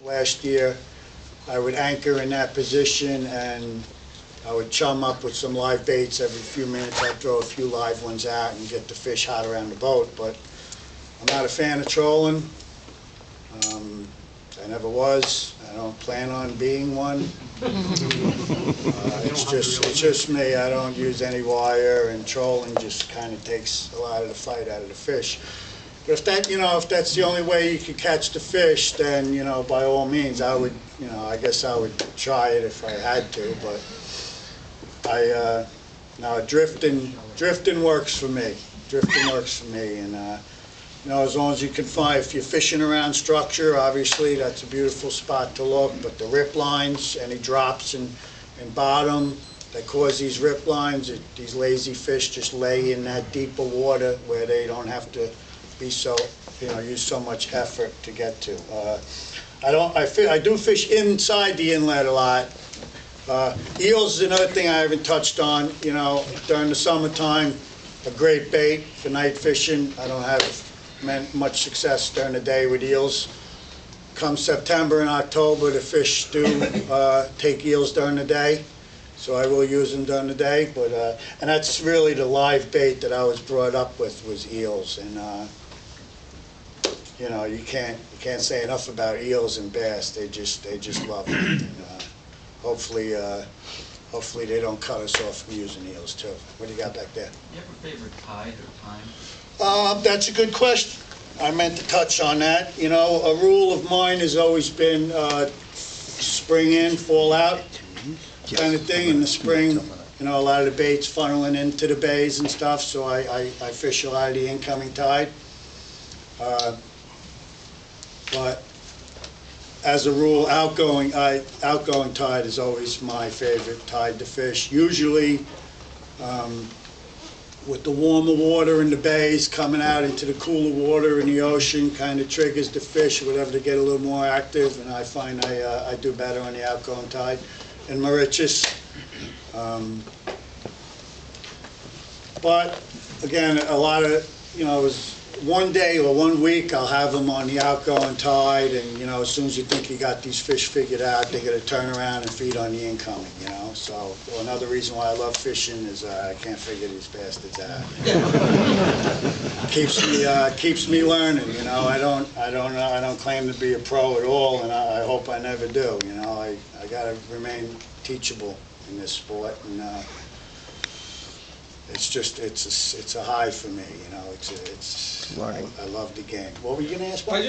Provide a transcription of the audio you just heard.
Last year, I would anchor in that position and I would chum up with some live baits every few minutes. I'd throw a few live ones out and get the fish hot around the boat, but I'm not a fan of trolling. I never was. I don't plan on being one. It's just me. I don't use any wire, and trolling just kind of takes a lot of the fight out of the fish. But if that's the only way you could catch the fish, then, by all means, I would, I guess I would try it if I had to. But now drifting works for me. Drifting works for me, and as long as you can find, if you're fishing around structure, obviously that's a beautiful spot to look. But the rip lines, any drops in bottom that cause these rip lines, these lazy fish just lay in that deeper water where they don't have to be so, use so much effort to get to. I do fish inside the inlet a lot. Eels is another thing I haven't touched on. During the summertime, a great bait for night fishing. I don't have much success during the day with eels. Come September and October, the fish do take eels during the day, so I will use them during the day. But and that's really the live bait that I was brought up with, was eels. And you can't say enough about eels and bass. They just love it. And, hopefully they don't cut us off from using eels too. What do you got back there? You have a favorite tide or time? That's a good question. I meant to touch on that. A rule of mine has always been spring in, fall out kind of thing. In the spring, a lot of the baits funneling into the bays and stuff, so I fish a lot of the incoming tide. But as a rule, outgoing tide is always my favorite tide to fish. Usually, with the warmer water in the bays coming out into the cooler water in the ocean, kind of triggers the fish or whatever to get a little more active, and I find I do better on the outgoing tide. And Mauritius, but again, a lot of, it was one day or 1 week I'll have them on the outgoing tide, and as soon as you think you got these fish figured out, they're going to turn around and feed on the incoming. So another reason why I love fishing is I can't figure these bastards out. Keeps me learning. I don't claim to be a pro at all, and I hope I never do. I got to remain teachable in this sport, and it's a high for me. I love the game. What were you going to ask about?